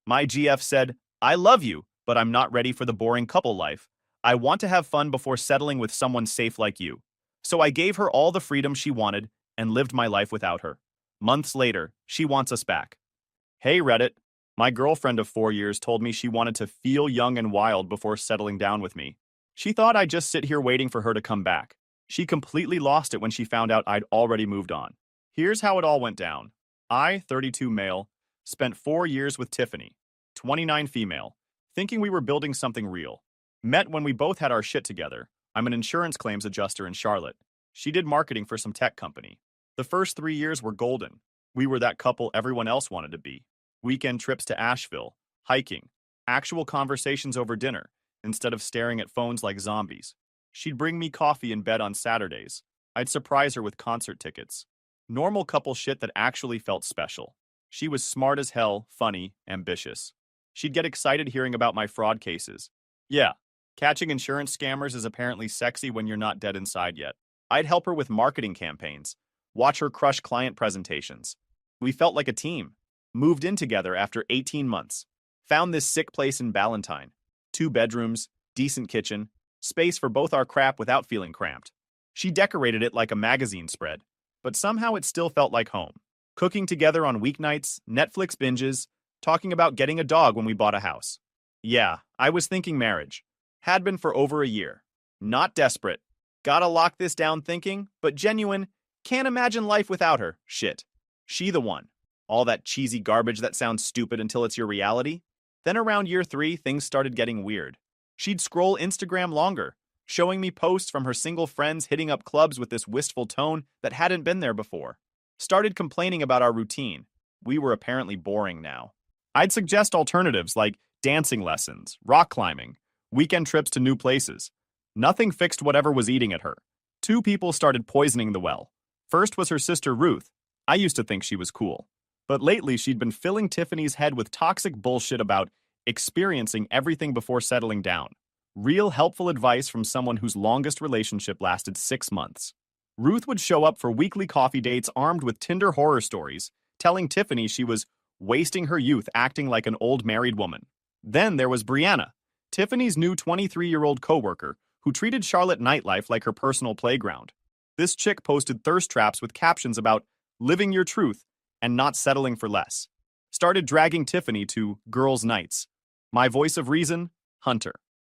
My GF said, I love you, but I'm not ready for the boring couple life. I want to have fun before settling with someone safe like you. So I gave her all the freedom she wanted and lived my life without her. Months later, she wants us back. Hey Reddit, my girlfriend of 4 years told me she wanted to feel young and wild before settling down with me. She thought I'd just sit here waiting for her to come back. She completely lost it when she found out I'd already moved on. Here's how it all went down. I, 32 male, spent 4 years with Tiffany, 29 female, thinking we were building something real. Met when we both had our shit together. I'm an insurance claims adjuster in Charlotte. She did marketing for some tech company. The first 3 years were golden. We were that couple everyone else wanted to be. Weekend trips to Asheville, hiking, actual conversations over dinner, instead of staring at phones like zombies. She'd bring me coffee in bed on Saturdays. I'd surprise her with concert tickets. Normal couple shit that actually felt special. She was smart as hell, funny, ambitious. She'd get excited hearing about my fraud cases. Yeah, catching insurance scammers is apparently sexy when you're not dead inside yet. I'd help her with marketing campaigns, watch her crush client presentations. We felt like a team. Moved in together after 18 months. Found this sick place in Ballantyne. 2 bedrooms, decent kitchen, space for both our crap without feeling cramped. She decorated it like a magazine spread, but somehow it still felt like home. Cooking together on weeknights, Netflix binges, talking about getting a dog when we bought a house. Yeah, I was thinking marriage. Had been for over a year. Not desperate. Gotta lock this down thinking, but genuine, can't imagine life without her. Shit. She the one. All that cheesy garbage that sounds stupid until it's your reality. Then around year 3, things started getting weird. She'd scroll Instagram longer, showing me posts from her single friends hitting up clubs with this wistful tone that hadn't been there before. Started complaining about our routine. We were apparently boring now. I'd suggest alternatives like dancing lessons, rock climbing, weekend trips to new places. Nothing fixed whatever was eating at her. 2 people started poisoning the well. First was her sister Ruth. I used to think she was cool. But lately, she'd been filling Tiffany's head with toxic bullshit about experiencing everything before settling down. Real helpful advice from someone whose longest relationship lasted 6 months. Ruth would show up for weekly coffee dates armed with Tinder horror stories, telling Tiffany she was wasting her youth acting like an old married woman. Then there was Brianna, Tiffany's new 23-year-old coworker, who treated Charlotte nightlife like her personal playground. This chick posted thirst traps with captions about living your truth and not settling for less. Started dragging Tiffany to girls' nights. My voice of reason? Hunter.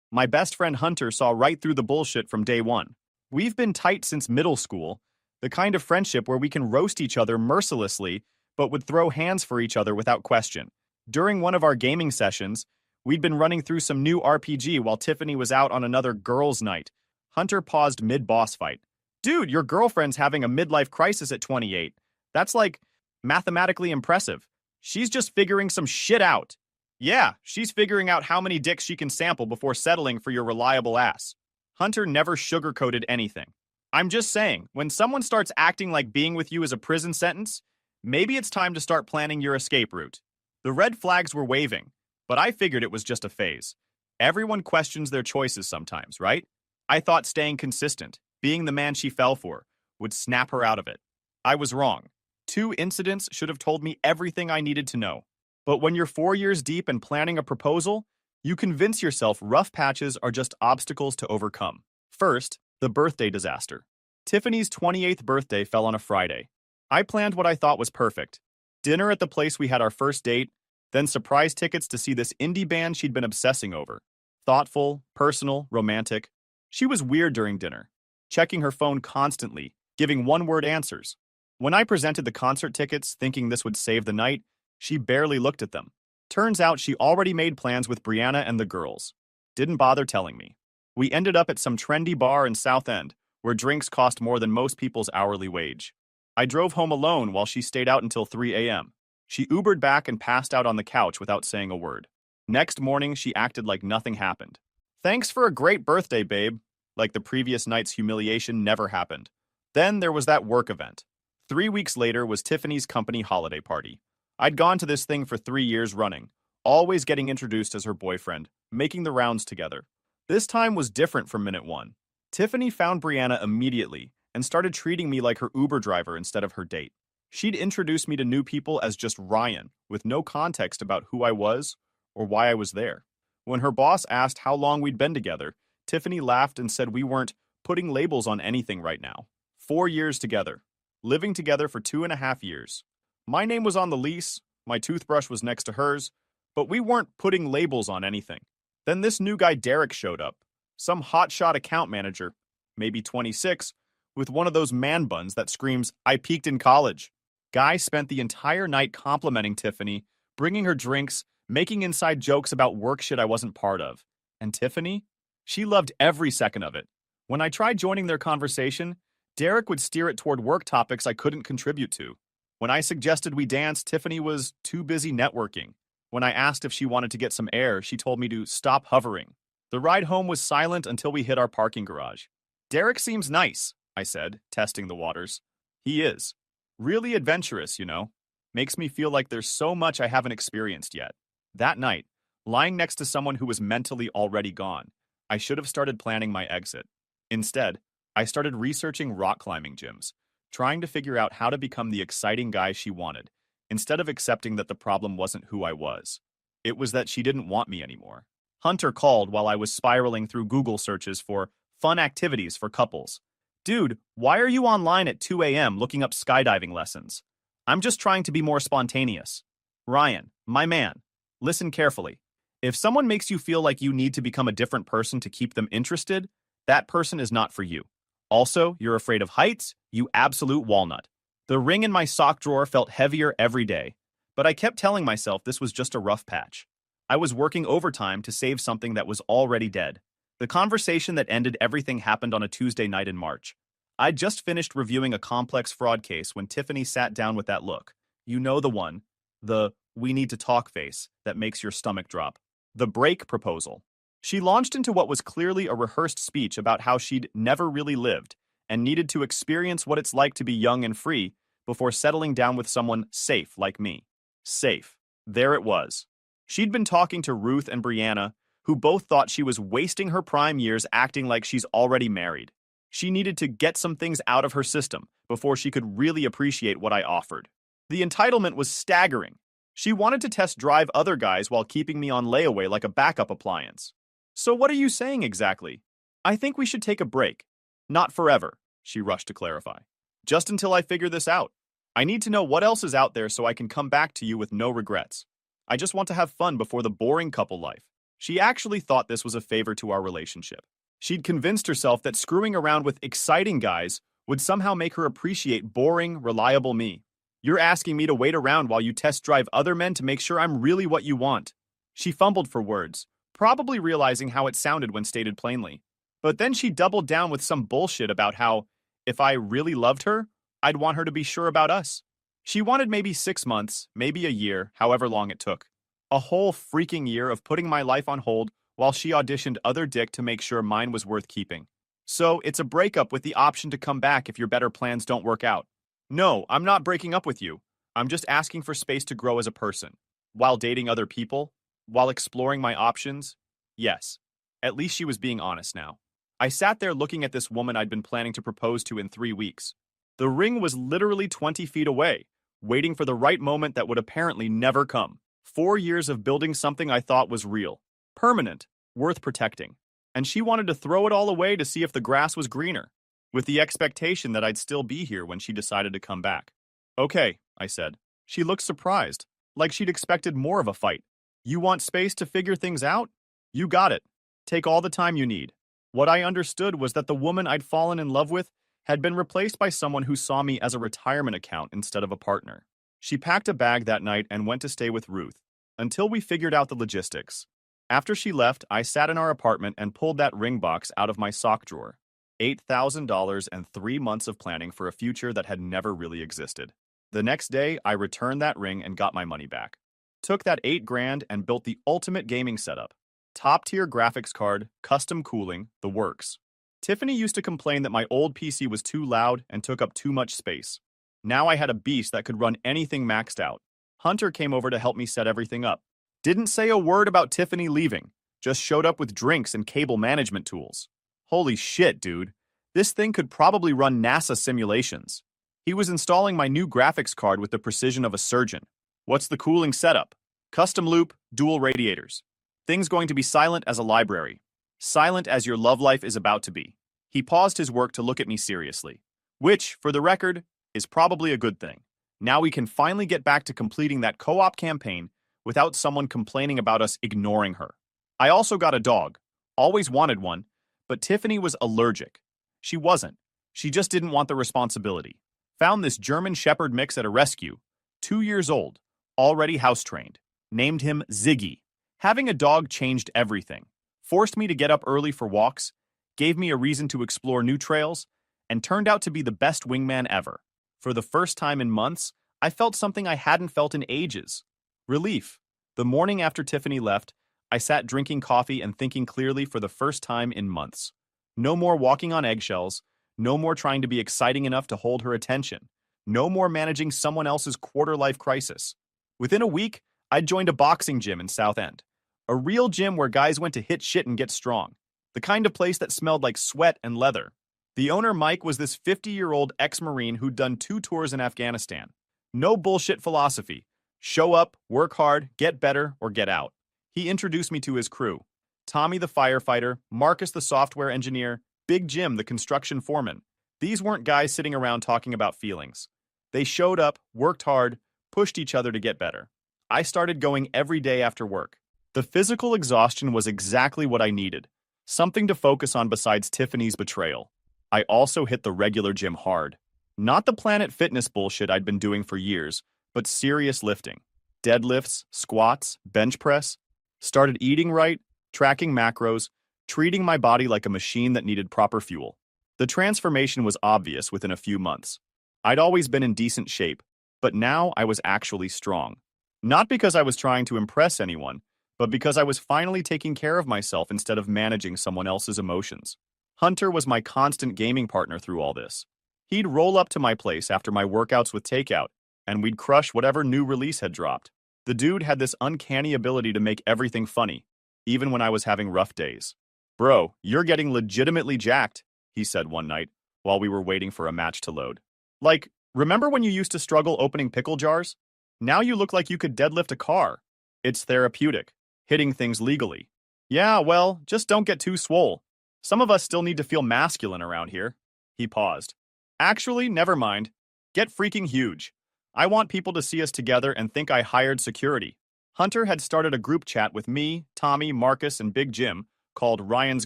My best friend Hunter saw right through the bullshit from day one. We've been tight since middle school, the kind of friendship where we can roast each other mercilessly, but would throw hands for each other without question. During one of our gaming sessions, we'd been running through some new RPG while Tiffany was out on another girls' night. Hunter paused mid-boss fight. Dude, your girlfriend's having a midlife crisis at 28. That's like mathematically impressive. She's just figuring some shit out. Yeah, she's figuring out how many dicks she can sample before settling for your reliable ass. Hunter never sugarcoated anything. I'm just saying, when someone starts acting like being with you is a prison sentence, maybe it's time to start planning your escape route. The red flags were waving, but I figured it was just a phase. Everyone questions their choices sometimes, right? I thought staying consistent, being the man she fell for, would snap her out of it. I was wrong. 2 incidents should have told me everything I needed to know. But when you're 4 years deep and planning a proposal, you convince yourself rough patches are just obstacles to overcome. First, the birthday disaster. Tiffany's 28th birthday fell on a Friday. I planned what I thought was perfect. Dinner at the place we had our first date, then surprise tickets to see this indie band she'd been obsessing over. Thoughtful, personal, romantic. She was weird during dinner, checking her phone constantly, giving one-word answers. When I presented the concert tickets thinking this would save the night, she barely looked at them. Turns out she already made plans with Brianna and the girls. Didn't bother telling me. We ended up at some trendy bar in South End, where drinks cost more than most people's hourly wage. I drove home alone while she stayed out until 3 a.m. She Ubered back and passed out on the couch without saying a word. Next morning, she acted like nothing happened. Thanks for a great birthday, babe. Like the previous night's humiliation never happened. Then there was that work event. 3 weeks later was Tiffany's company holiday party. I'd gone to this thing for 3 years running, always getting introduced as her boyfriend, making the rounds together. This time was different from minute 1. Tiffany found Brianna immediately and started treating me like her Uber driver instead of her date. She'd introduce me to new people as just Ryan, with no context about who I was or why I was there. When her boss asked how long we'd been together, Tiffany laughed and said we weren't putting labels on anything right now. 4 years together, living together for 2.5 years. My name was on the lease, my toothbrush was next to hers, but we weren't putting labels on anything. Then this new guy Derek showed up, some hotshot account manager, maybe 26, with one of those man buns that screams, "I peaked in college." Guy spent the entire night complimenting Tiffany, bringing her drinks, making inside jokes about work shit I wasn't part of. And Tiffany? She loved every second of it. When I tried joining their conversation, Derek would steer it toward work topics I couldn't contribute to. When I suggested we dance, Tiffany was too busy networking. When I asked if she wanted to get some air, she told me to stop hovering. The ride home was silent until we hit our parking garage. Derek seems nice, I said, testing the waters. He is. Really adventurous, you know. Makes me feel like there's so much I haven't experienced yet. That night, lying next to someone who was mentally already gone, I should have started planning my exit. Instead, I started researching rock climbing gyms, trying to figure out how to become the exciting guy she wanted, instead of accepting that the problem wasn't who I was. It was that she didn't want me anymore. Hunter called while I was spiraling through Google searches for fun activities for couples. Dude, why are you online at 2 a.m. looking up skydiving lessons? I'm just trying to be more spontaneous. Ryan, my man, listen carefully. If someone makes you feel like you need to become a different person to keep them interested, that person is not for you. Also, you're afraid of heights, you absolute walnut. The ring in my sock drawer felt heavier every day, but I kept telling myself this was just a rough patch. I was working overtime to save something that was already dead. The conversation that ended everything happened on a Tuesday night in March. I'd just finished reviewing a complex fraud case when Tiffany sat down with that look. You know the one. The "we need to talk" face that makes your stomach drop. The break proposal. She launched into what was clearly a rehearsed speech about how she'd never really lived and needed to experience what it's like to be young and free before settling down with someone safe like me. Safe. There it was. She'd been talking to Ruth and Brianna, who both thought she was wasting her prime years acting like she's already married. She needed to get some things out of her system before she could really appreciate what I offered. The entitlement was staggering. She wanted to test drive other guys while keeping me on layaway like a backup appliance. So what are you saying exactly? I think we should take a break. Not forever, she rushed to clarify. Just until I figure this out. I need to know what else is out there so I can come back to you with no regrets. I just want to have fun before the boring couple life. She actually thought this was a favor to our relationship. She'd convinced herself that screwing around with exciting guys would somehow make her appreciate boring, reliable me. You're asking me to wait around while you test drive other men to make sure I'm really what you want. She fumbled for words, probably realizing how it sounded when stated plainly. But then she doubled down with some bullshit about how, if I really loved her, I'd want her to be sure about us. She wanted maybe 6 months, maybe a year, however long it took. A whole freaking year of putting my life on hold while she auditioned other dick to make sure mine was worth keeping. So it's a breakup with the option to come back if your better plans don't work out. No, I'm not breaking up with you. I'm just asking for space to grow as a person. While dating other people, while exploring my options, yes. At least she was being honest now. I sat there looking at this woman I'd been planning to propose to in 3 weeks. The ring was literally 20 feet away, waiting for the right moment that would apparently never come. 4 years of building something I thought was real, permanent, worth protecting. And she wanted to throw it all away to see if the grass was greener, with the expectation that I'd still be here when she decided to come back. Okay, I said. She looked surprised, like she'd expected more of a fight. You want space to figure things out? You got it. Take all the time you need. What I understood was that the woman I'd fallen in love with had been replaced by someone who saw me as a retirement account instead of a partner. She packed a bag that night and went to stay with Ruth, until we figured out the logistics. After she left, I sat in our apartment and pulled that ring box out of my sock drawer. $8,000 and 3 months of planning for a future that had never really existed. The next day, I returned that ring and got my money back. Took that $8,000 and built the ultimate gaming setup. Top-tier graphics card, custom cooling, the works. Tiffany used to complain that my old PC was too loud and took up too much space. Now I had a beast that could run anything maxed out. Hunter came over to help me set everything up. Didn't say a word about Tiffany leaving, just showed up with drinks and cable management tools. Holy shit, dude. This thing could probably run NASA simulations. He was installing my new graphics card with the precision of a surgeon. What's the cooling setup? Custom loop, dual radiators. Things going to be silent as a library. Silent as your love life is about to be. He paused his work to look at me seriously. Which, for the record, is probably a good thing. Now we can finally get back to completing that co-op campaign without someone complaining about us ignoring her. I also got a dog. Always wanted one, but Tiffany was allergic. She wasn't. She just didn't want the responsibility. Found this German Shepherd mix at a rescue. 2 years old. Already house-trained. Named him Ziggy. Having a dog changed everything. Forced me to get up early for walks, gave me a reason to explore new trails, and turned out to be the best wingman ever. For the first time in months, I felt something I hadn't felt in ages. Relief. The morning after Tiffany left, I sat drinking coffee and thinking clearly for the first time in months. No more walking on eggshells, no more trying to be exciting enough to hold her attention, no more managing someone else's quarter-life crisis. Within a week, I'd joined a boxing gym in South End. A real gym where guys went to hit shit and get strong. The kind of place that smelled like sweat and leather. The owner, Mike, was this 50-year-old ex-Marine who'd done 2 tours in Afghanistan. No bullshit philosophy. Show up, work hard, get better, or get out. He introduced me to his crew. Tommy the firefighter, Marcus the software engineer, Big Jim the construction foreman. These weren't guys sitting around talking about feelings. They showed up, worked hard, pushed each other to get better. I started going every day after work. The physical exhaustion was exactly what I needed. Something to focus on besides Tiffany's betrayal. I also hit the regular gym hard. Not the Planet Fitness bullshit I'd been doing for years, but serious lifting. Deadlifts, squats, bench press. Started eating right, tracking macros, treating my body like a machine that needed proper fuel. The transformation was obvious within a few months. I'd always been in decent shape, but now I was actually strong. Not because I was trying to impress anyone, but because I was finally taking care of myself instead of managing someone else's emotions. Hunter was my constant gaming partner through all this. He'd roll up to my place after my workouts with takeout, and we'd crush whatever new release had dropped. The dude had this uncanny ability to make everything funny, even when I was having rough days. "Bro, you're getting legitimately jacked," he said one night, while we were waiting for a match to load. "Like, remember when you used to struggle opening pickle jars? Now you look like you could deadlift a car. It's therapeutic, hitting things legally. Yeah, well, just don't get too swole. Some of us still need to feel masculine around here." He paused. "Actually, never mind. Get freaking huge. I want people to see us together and think I hired security." Hunter had started a group chat with me, Tommy, Marcus, and Big Jim called Ryan's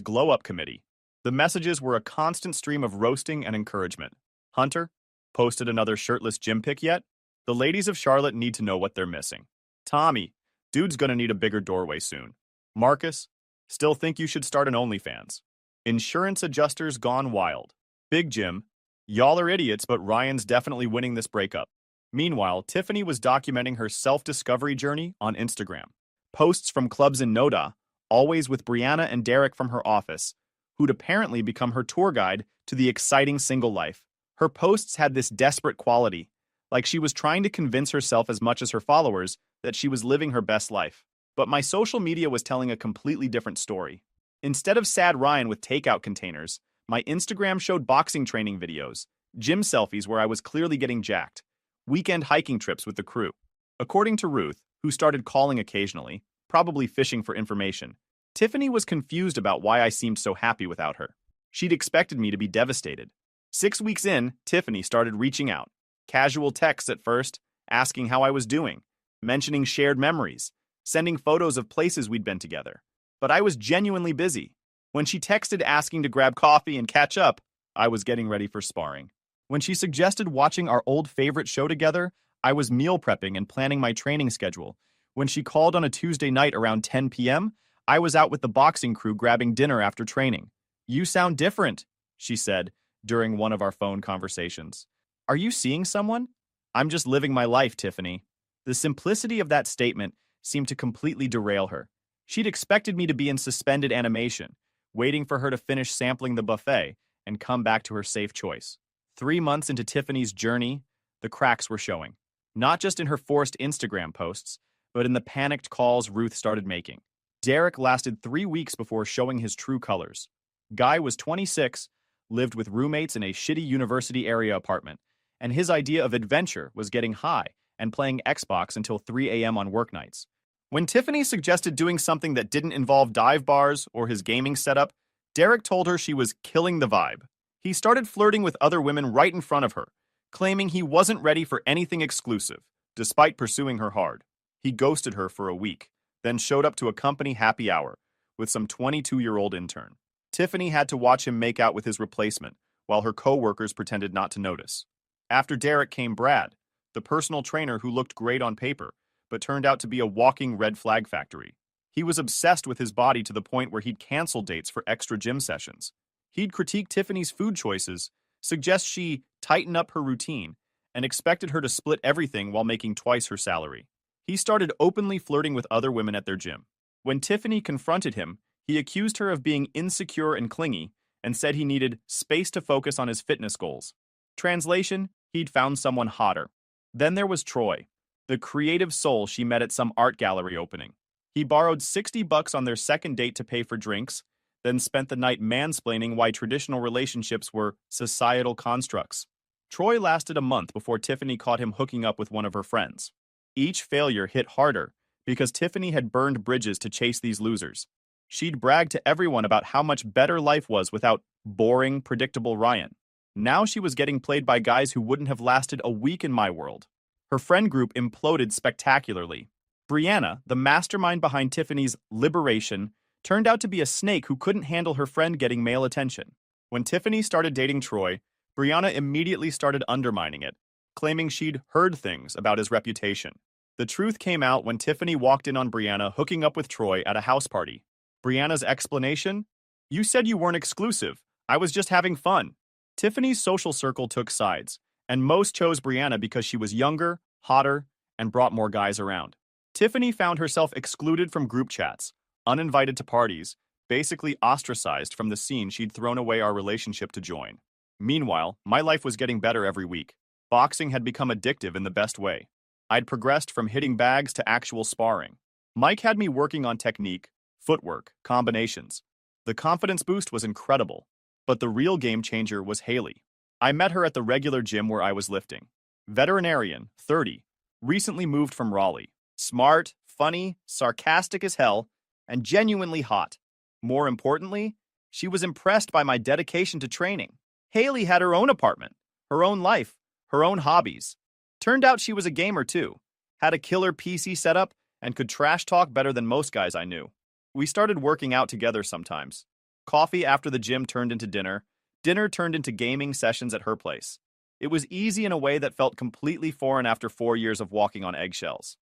Glow Up Committee. The messages were a constant stream of roasting and encouragement. "Hunter, posted another shirtless gym pic yet? The ladies of Charlotte need to know what they're missing." "Tommy, dude's gonna need a bigger doorway soon." "Marcus, still think you should start an OnlyFans." Insurance adjusters gone wild. Big Jim, "Y'all are idiots, but Ryan's definitely winning this breakup." Meanwhile, Tiffany was documenting her self-discovery journey on Instagram. Posts from clubs in Noda, always with Brianna and Derek from her office, who'd apparently become her tour guide to the exciting single life. Her posts had this desperate quality, like she was trying to convince herself as much as her followers that she was living her best life. But my social media was telling a completely different story. Instead of sad Ryan with takeout containers, my Instagram showed boxing training videos, gym selfies where I was clearly getting jacked, weekend hiking trips with the crew. According to Ruth, who started calling occasionally, probably fishing for information, Tiffany was confused about why I seemed so happy without her. She'd expected me to be devastated. 6 weeks in, Tiffany started reaching out. Casual texts at first, asking how I was doing, mentioning shared memories, sending photos of places we'd been together. But I was genuinely busy. When she texted asking to grab coffee and catch up, I was getting ready for sparring. When she suggested watching our old favorite show together, I was meal prepping and planning my training schedule. When she called on a Tuesday night around 10 p.m., I was out with the boxing crew grabbing dinner after training. "You sound different," she said during one of our phone conversations. "Are you seeing someone?" "I'm just living my life, Tiffany." The simplicity of that statement seemed to completely derail her. She'd expected me to be in suspended animation, waiting for her to finish sampling the buffet and come back to her safe choice. 3 months into Tiffany's journey, the cracks were showing. Not just in her forced Instagram posts, but in the panicked calls Ruth started making. Derek lasted 3 weeks before showing his true colors. Guy was 26, lived with roommates in a shitty university area apartment, and his idea of adventure was getting high and playing Xbox until 3 a.m. on work nights. When Tiffany suggested doing something that didn't involve dive bars or his gaming setup, Derek told her she was killing the vibe. He started flirting with other women right in front of her, claiming he wasn't ready for anything exclusive, despite pursuing her hard. He ghosted her for a week, then showed up to a company happy hour with some 22-year-old intern. Tiffany had to watch him make out with his replacement, while her co-workers pretended not to notice. After Derek came Brad, the personal trainer who looked great on paper, but turned out to be a walking red flag factory. He was obsessed with his body to the point where he'd cancel dates for extra gym sessions. He'd critique Tiffany's food choices, suggest she tighten up her routine, and expected her to split everything while making twice her salary. He started openly flirting with other women at their gym. When Tiffany confronted him, he accused her of being insecure and clingy and said he needed space to focus on his fitness goals. Translation, he'd found someone hotter. Then there was Troy, the creative soul she met at some art gallery opening. He borrowed $60 on their second date to pay for drinks, then spent the night mansplaining why traditional relationships were societal constructs. Troy lasted a month before Tiffany caught him hooking up with one of her friends. Each failure hit harder because Tiffany had burned bridges to chase these losers. She'd bragged to everyone about how much better life was without boring, predictable Ryan. Now she was getting played by guys who wouldn't have lasted a week in my world. Her friend group imploded spectacularly. Brianna, the mastermind behind Tiffany's liberation, turned out to be a snake who couldn't handle her friend getting male attention. When Tiffany started dating Troy, Brianna immediately started undermining it, claiming she'd heard things about his reputation. The truth came out when Tiffany walked in on Brianna hooking up with Troy at a house party. Brianna's explanation? "You said you weren't exclusive. I was just having fun." Tiffany's social circle took sides, and most chose Brianna because she was younger, hotter, and brought more guys around. Tiffany found herself excluded from group chats, uninvited to parties, basically ostracized from the scene she'd thrown away our relationship to join. Meanwhile, my life was getting better every week. Boxing had become addictive in the best way. I'd progressed from hitting bags to actual sparring. Mike had me working on technique, footwork, combinations. The confidence boost was incredible, but the real game changer was Haley. I met her at the regular gym where I was lifting. Veterinarian, 30, recently moved from Raleigh. Smart, funny, sarcastic as hell, and genuinely hot. More importantly, she was impressed by my dedication to training. Haley had her own apartment, her own life, her own hobbies. Turned out she was a gamer too, had a killer PC setup, and could trash talk better than most guys I knew. We started working out together sometimes. Coffee after the gym turned into dinner. Dinner turned into gaming sessions at her place. It was easy in a way that felt completely foreign after 4 years of walking on eggshells.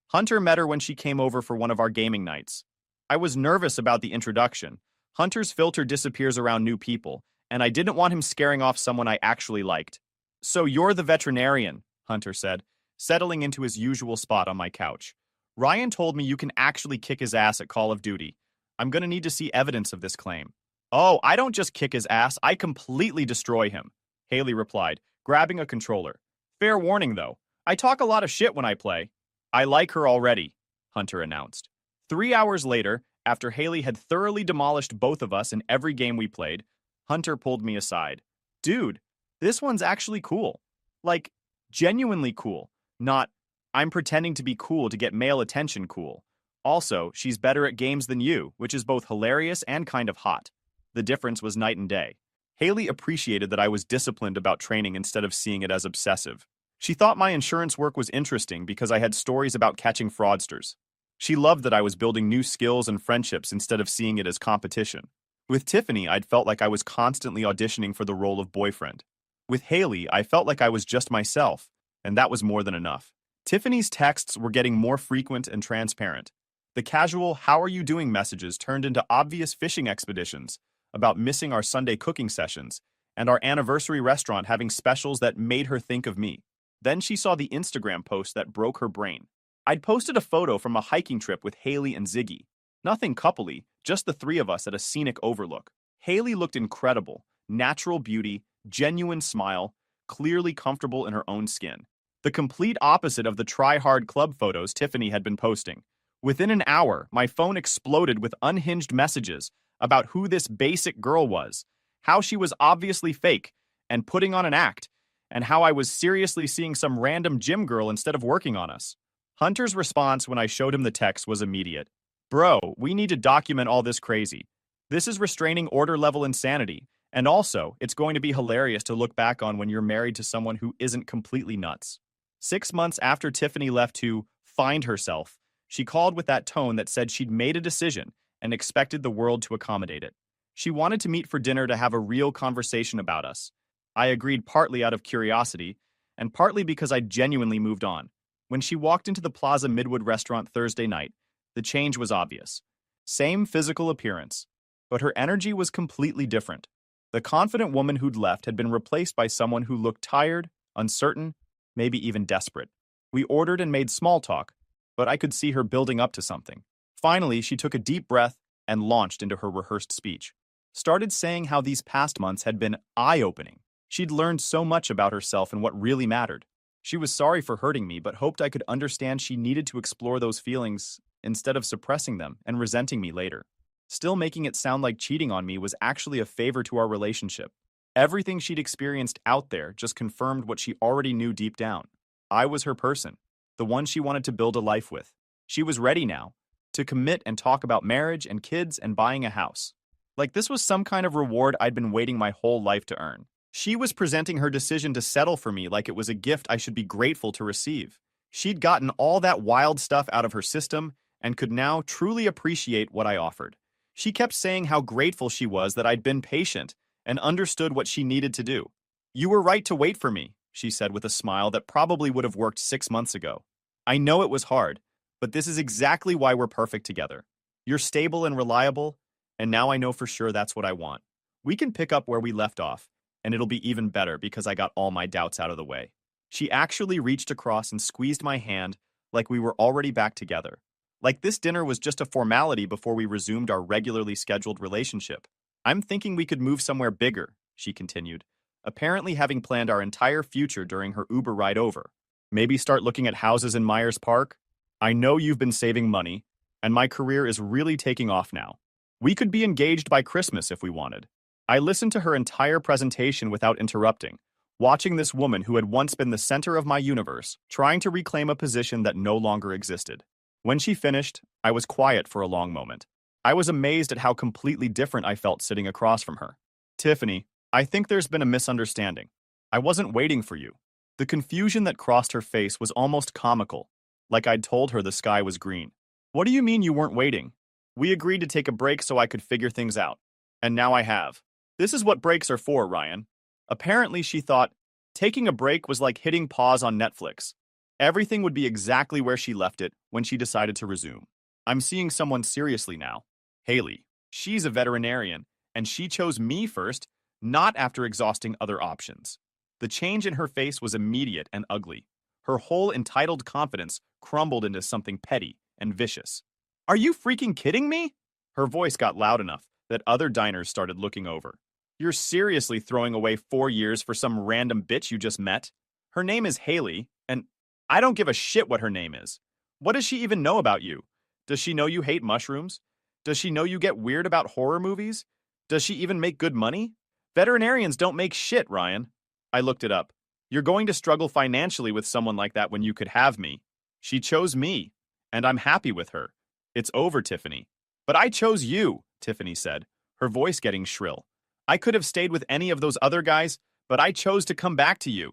Hunter met her when she came over for one of our gaming nights. I was nervous about the introduction. Hunter's filter disappears around new people, and I didn't want him scaring off someone I actually liked. "So you're the veterinarian," Hunter said, settling into his usual spot on my couch. "Ryan told me you can actually kick his ass at Call of Duty. I'm gonna need to see evidence of this claim." "Oh, I don't just kick his ass, I completely destroy him," Haley replied, grabbing a controller. "Fair warning, though. I talk a lot of shit when I play." "I like her already," Hunter announced. 3 hours later, after Haley had thoroughly demolished both of us in every game we played, Hunter pulled me aside. "Dude, this one's actually cool. Like, genuinely cool. Not, I'm pretending to be cool to get male attention cool. Also, she's better at games than you, which is both hilarious and kind of hot." The difference was night and day. Haley appreciated that I was disciplined about training instead of seeing it as obsessive. She thought my insurance work was interesting because I had stories about catching fraudsters. She loved that I was building new skills and friendships instead of seeing it as competition. With Tiffany, I'd felt like I was constantly auditioning for the role of boyfriend. With Haley, I felt like I was just myself, and that was more than enough. Tiffany's texts were getting more frequent and transparent. The casual "how are you doing" messages turned into obvious fishing expeditions about missing our Sunday cooking sessions and our anniversary restaurant having specials that made her think of me. Then she saw the Instagram post that broke her brain. I'd posted a photo from a hiking trip with Haley and Ziggy. Nothing coupley, just the three of us at a scenic overlook. Haley looked incredible, natural beauty, genuine smile, clearly comfortable in her own skin. The complete opposite of the try-hard club photos Tiffany had been posting. Within an hour, my phone exploded with unhinged messages about who this basic girl was, how she was obviously fake and putting on an act, and how I was seriously seeing some random gym girl instead of working on us. Hunter's response when I showed him the text was immediate. Bro, we need to document all this crazy. This is restraining order level insanity. And also, it's going to be hilarious to look back on when you're married to someone who isn't completely nuts. 6 months after Tiffany left to find herself, she called with that tone that said she'd made a decision and expected the world to accommodate it. She wanted to meet for dinner to have a real conversation about us. I agreed partly out of curiosity, and partly because I genuinely moved on. When she walked into the Plaza Midwood restaurant Thursday night, the change was obvious. Same physical appearance, but her energy was completely different. The confident woman who'd left had been replaced by someone who looked tired, uncertain, maybe even desperate. We ordered and made small talk, but I could see her building up to something. Finally, she took a deep breath and launched into her rehearsed speech. Started saying how these past months had been eye-opening. She'd learned so much about herself and what really mattered. She was sorry for hurting me, but hoped I could understand she needed to explore those feelings instead of suppressing them and resenting me later. Still making it sound like cheating on me was actually a favor to our relationship. Everything she'd experienced out there just confirmed what she already knew deep down. I was her person, the one she wanted to build a life with. She was ready now to commit and talk about marriage and kids and buying a house. Like this was some kind of reward I'd been waiting my whole life to earn. She was presenting her decision to settle for me like it was a gift I should be grateful to receive. She'd gotten all that wild stuff out of her system and could now truly appreciate what I offered. She kept saying how grateful she was that I'd been patient and understood what she needed to do. You were right to wait for me, she said with a smile that probably would have worked 6 months ago. I know it was hard, but this is exactly why we're perfect together. You're stable and reliable, and now I know for sure that's what I want. We can pick up where we left off, and it'll be even better because I got all my doubts out of the way. She actually reached across and squeezed my hand like we were already back together. Like this dinner was just a formality before we resumed our regularly scheduled relationship. I'm thinking we could move somewhere bigger, she continued, apparently having planned our entire future during her Uber ride over. Maybe start looking at houses in Myers Park? I know you've been saving money, and my career is really taking off now. We could be engaged by Christmas if we wanted. I listened to her entire presentation without interrupting, watching this woman who had once been the center of my universe, trying to reclaim a position that no longer existed. When she finished, I was quiet for a long moment. I was amazed at how completely different I felt sitting across from her. Tiffany, I think there's been a misunderstanding. I wasn't waiting for you. The confusion that crossed her face was almost comical, like I'd told her the sky was green. What do you mean you weren't waiting? We agreed to take a break so I could figure things out. And now I have. This is what breaks are for, Ryan. Apparently she thought taking a break was like hitting pause on Netflix. Everything would be exactly where she left it when she decided to resume. I'm seeing someone seriously now. Haley. She's a veterinarian, and she chose me first, not after exhausting other options. The change in her face was immediate and ugly. Her whole entitled confidence crumbled into something petty and vicious. Are you freaking kidding me? Her voice got loud enough that other diners started looking over. You're seriously throwing away 4 years for some random bitch you just met? Her name is Haley, and I don't give a shit what her name is. What does she even know about you? Does she know you hate mushrooms? Does she know you get weird about horror movies? Does she even make good money? Veterinarians don't make shit, Ryan. I looked it up. You're going to struggle financially with someone like that when you could have me. She chose me, and I'm happy with her. It's over, Tiffany. But I chose you, Tiffany said, her voice getting shrill. I could have stayed with any of those other guys, but I chose to come back to you.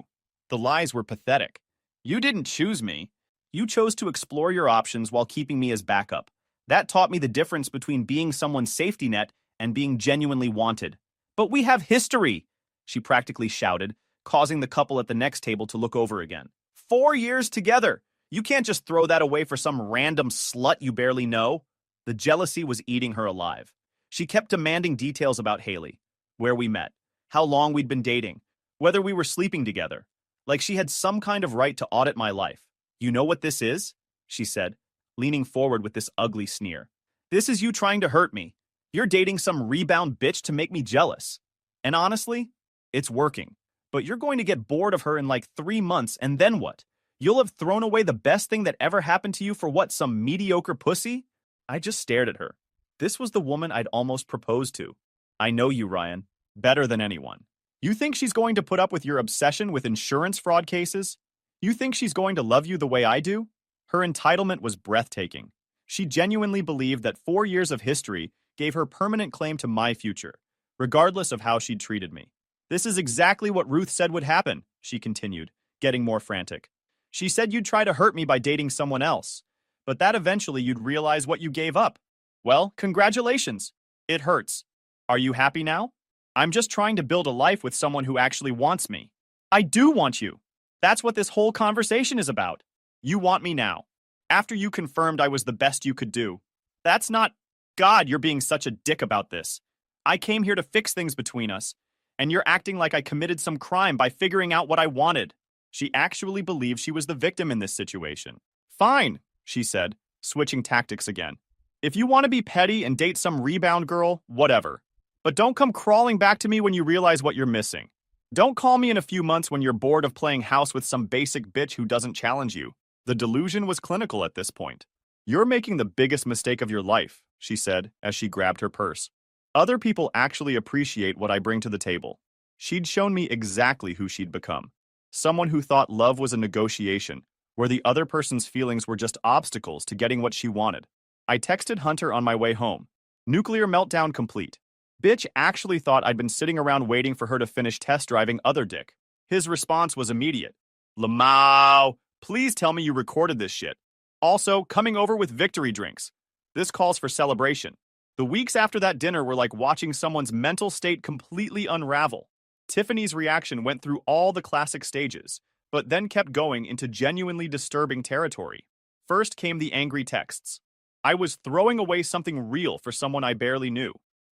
The lies were pathetic. You didn't choose me. You chose to explore your options while keeping me as backup. That taught me the difference between being someone's safety net and being genuinely wanted. But we have history, she practically shouted, causing the couple at the next table to look over again. 4 years together. You can't just throw that away for some random slut you barely know. The jealousy was eating her alive. She kept demanding details about Haley, where we met, how long we'd been dating, whether we were sleeping together. Like she had some kind of right to audit my life. You know what this is? She said, leaning forward with this ugly sneer. This is you trying to hurt me. You're dating some rebound bitch to make me jealous. And honestly, it's working. But you're going to get bored of her in like 3 months, and then what? You'll have thrown away the best thing that ever happened to you for what, some mediocre pussy? I just stared at her. This was the woman I'd almost proposed to. I know you, Ryan, better than anyone. You think she's going to put up with your obsession with insurance fraud cases? You think she's going to love you the way I do? Her entitlement was breathtaking. She genuinely believed that 4 years of history gave her permanent claim to my future, regardless of how she'd treated me. This is exactly what Ruth said would happen, she continued, getting more frantic. She said you'd try to hurt me by dating someone else, but that eventually you'd realize what you gave up. Well, congratulations. It hurts. Are you happy now? I'm just trying to build a life with someone who actually wants me. I do want you. That's what this whole conversation is about. You want me now. After you confirmed I was the best you could do. That's not... God, you're being such a dick about this. I came here to fix things between us, and you're acting like I committed some crime by figuring out what I wanted. She actually believed she was the victim in this situation. Fine, she said, switching tactics again. If you want to be petty and date some rebound girl, whatever. But don't come crawling back to me when you realize what you're missing. Don't call me in a few months when you're bored of playing house with some basic bitch who doesn't challenge you. The delusion was clinical at this point. You're making the biggest mistake of your life, she said as she grabbed her purse. Other people actually appreciate what I bring to the table. She'd shown me exactly who she'd become. Someone who thought love was a negotiation, where the other person's feelings were just obstacles to getting what she wanted. I texted Hunter on my way home. Nuclear meltdown complete. Bitch actually thought I'd been sitting around waiting for her to finish test driving other dick. His response was immediate. Lamau, please tell me you recorded this shit. Also, coming over with victory drinks. This calls for celebration. The weeks after that dinner were like watching someone's mental state completely unravel. Tiffany's reaction went through all the classic stages, but then kept going into genuinely disturbing territory. First came the angry texts. I was throwing away something real for someone I barely knew.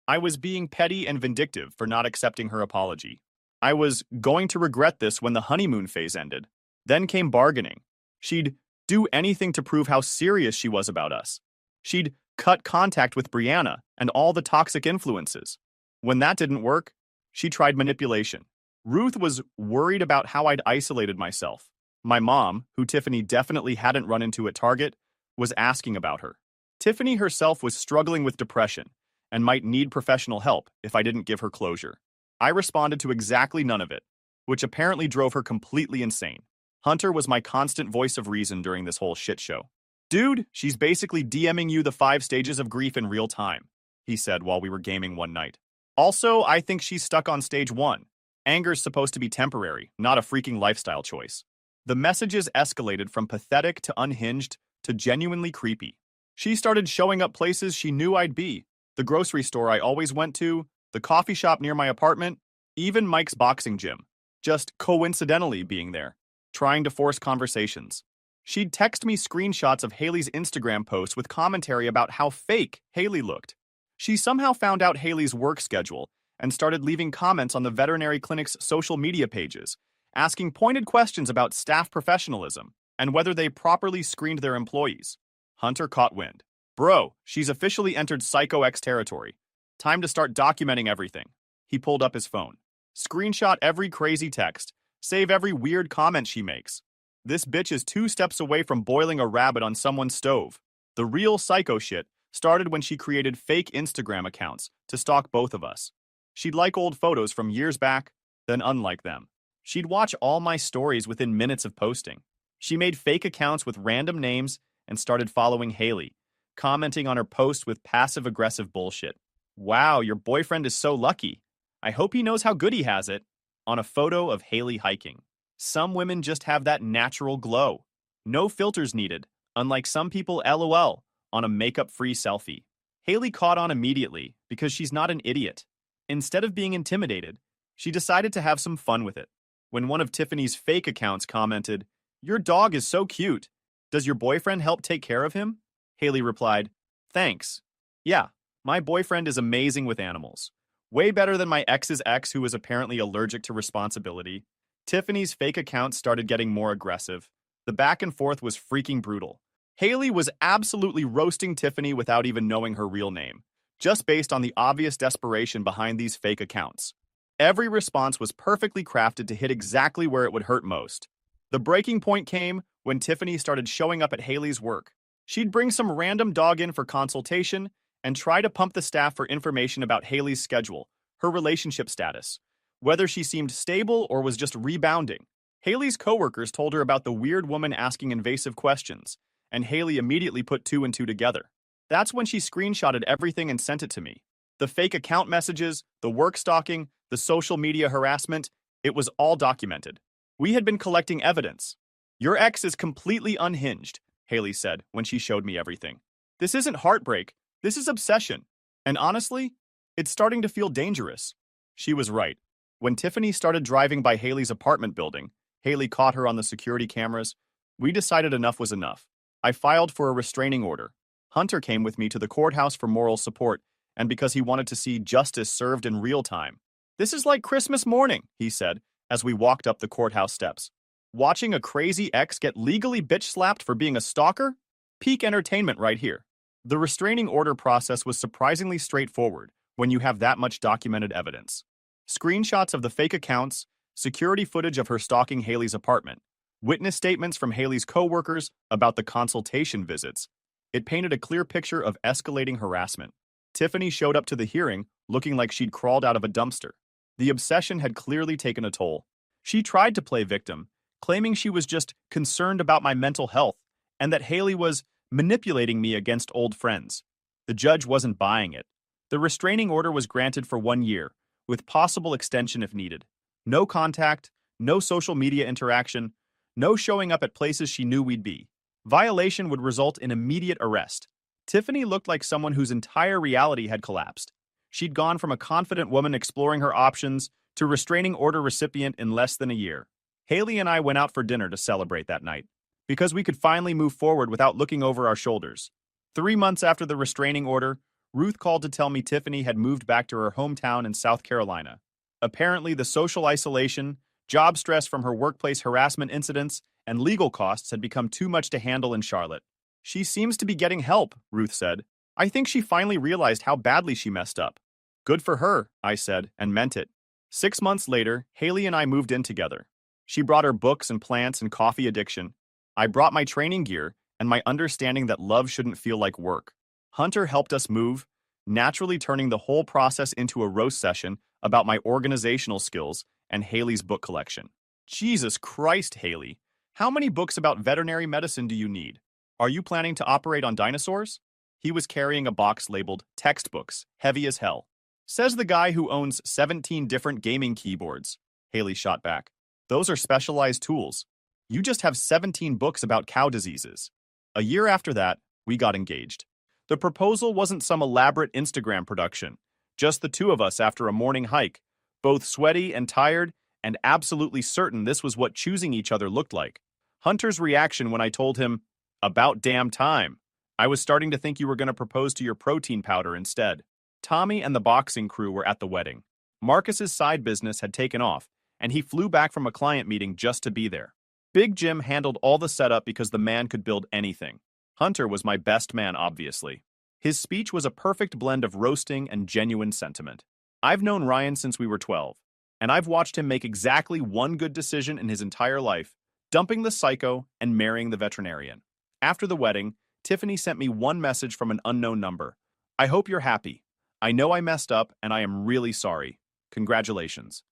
I was being petty and vindictive for not accepting her apology. I was going to regret this when the honeymoon phase ended. Then came bargaining. She'd do anything to prove how serious she was about us. She'd cut contact with Brianna and all the toxic influences. When that didn't work, she tried manipulation. Ruth was worried about how I'd isolated myself. My mom, who Tiffany definitely hadn't run into at Target, was asking about her. Tiffany herself was struggling with depression and might need professional help if I didn't give her closure. I responded to exactly none of it, which apparently drove her completely insane. Hunter was my constant voice of reason during this whole shit show. Dude, she's basically DMing you the 5 stages of grief in real time, he said while we were gaming one night. Also, I think she's stuck on stage 1. Anger's supposed to be temporary, not a freaking lifestyle choice. The messages escalated from pathetic to unhinged to genuinely creepy. She started showing up places she knew I'd be. The grocery store I always went to, the coffee shop near my apartment, even Mike's boxing gym. Just coincidentally being there, trying to force conversations. She'd text me screenshots of Haley's Instagram posts with commentary about how fake Haley looked. She somehow found out Haley's work schedule and started leaving comments on the veterinary clinic's social media pages, asking pointed questions about staff professionalism and whether they properly screened their employees. Hunter caught wind. Bro, she's officially entered Psycho X territory. Time to start documenting everything. He pulled up his phone. Screenshot every crazy text. Save every weird comment she makes. This bitch is 2 steps away from boiling a rabbit on someone's stove. The real psycho shit started when she created fake Instagram accounts to stalk both of us. She'd like old photos from years back, then unlike them. She'd watch all my stories within minutes of posting. She made fake accounts with random names and started following Haley, commenting on her posts with passive-aggressive bullshit. Wow, your boyfriend is so lucky. I hope he knows how good he has it. On a photo of Haley hiking. Some women just have that natural glow. No filters needed, unlike some people LOL on a makeup-free selfie. Haley caught on immediately because she's not an idiot. Instead of being intimidated, she decided to have some fun with it. When one of Tiffany's fake accounts commented, "Your dog is so cute. Does your boyfriend help take care of him?" Haley replied, "Thanks. Yeah, my boyfriend is amazing with animals. Way better than my ex's ex who was apparently allergic to responsibility." Tiffany's fake account started getting more aggressive. The back and forth was freaking brutal. Haley was absolutely roasting Tiffany without even knowing her real name, just based on the obvious desperation behind these fake accounts. Every response was perfectly crafted to hit exactly where it would hurt most. The breaking point came when Tiffany started showing up at Haley's work. She'd bring some random dog in for consultation and try to pump the staff for information about Haley's schedule, her relationship status, whether she seemed stable or was just rebounding. Haley's coworkers told her about the weird woman asking invasive questions, and Haley immediately put two and two together. That's when she screenshotted everything and sent it to me. The fake account messages, the work stalking, the social media harassment, it was all documented. We had been collecting evidence. Your ex is completely unhinged, Haley said when she showed me everything. This isn't heartbreak, this is obsession. And honestly, it's starting to feel dangerous. She was right. When Tiffany started driving by Haley's apartment building, Haley caught her on the security cameras. We decided enough was enough. I filed for a restraining order. Hunter came with me to the courthouse for moral support, and because he wanted to see justice served in real time. This is like Christmas morning, he said, as we walked up the courthouse steps. Watching a crazy ex get legally bitch-slapped for being a stalker? Peak entertainment right here. The restraining order process was surprisingly straightforward when you have that much documented evidence. Screenshots of the fake accounts, security footage of her stalking Haley's apartment, witness statements from Haley's co-workers about the consultation visits. It painted a clear picture of escalating harassment. Tiffany showed up to the hearing looking like she'd crawled out of a dumpster. The obsession had clearly taken a toll. She tried to play victim, claiming she was just concerned about my mental health and that Haley was manipulating me against old friends. The judge wasn't buying it. The restraining order was granted for 1 year, with possible extension if needed. No contact, no social media interaction, no showing up at places she knew we'd be. Violation would result in immediate arrest. Tiffany looked like someone whose entire reality had collapsed. She'd gone from a confident woman exploring her options to restraining order recipient in less than a year. Haley and I went out for dinner to celebrate that night, because we could finally move forward without looking over our shoulders. 3 months after the restraining order, Ruth called to tell me Tiffany had moved back to her hometown in South Carolina. Apparently, the social isolation, job stress from her workplace harassment incidents, and legal costs had become too much to handle in Charlotte. She seems to be getting help, Ruth said. I think she finally realized how badly she messed up. Good for her, I said, and meant it. 6 months later, Haley and I moved in together. She brought her books and plants and coffee addiction. I brought my training gear and my understanding that love shouldn't feel like work. Hunter helped us move, naturally turning the whole process into a roast session about my organizational skills and Haley's book collection. Jesus Christ, Haley. How many books about veterinary medicine do you need? Are you planning to operate on dinosaurs? He was carrying a box labeled textbooks, heavy as hell. Says the guy who owns 17 different gaming keyboards. Haley shot back. Those are specialized tools. You just have 17 books about cow diseases. A year after that, we got engaged. The proposal wasn't some elaborate Instagram production, just the two of us after a morning hike, both sweaty and tired, and absolutely certain this was what choosing each other looked like. Hunter's reaction when I told him, "About damn time. I was starting to think you were going to propose to your protein powder instead." Tommy and the boxing crew were at the wedding. Marcus's side business had taken off, and he flew back from a client meeting just to be there. Big Jim handled all the setup because the man could build anything. Hunter was my best man, obviously. His speech was a perfect blend of roasting and genuine sentiment. I've known Ryan since we were 12, and I've watched him make exactly one good decision in his entire life, dumping the psycho and marrying the veterinarian. After the wedding, Tiffany sent me one message from an unknown number. I hope you're happy. I know I messed up, and I am really sorry. Congratulations.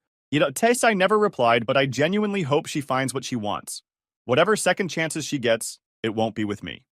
Tess, I never replied, but I genuinely hope she finds what she wants. Whatever second chances she gets, it won't be with me.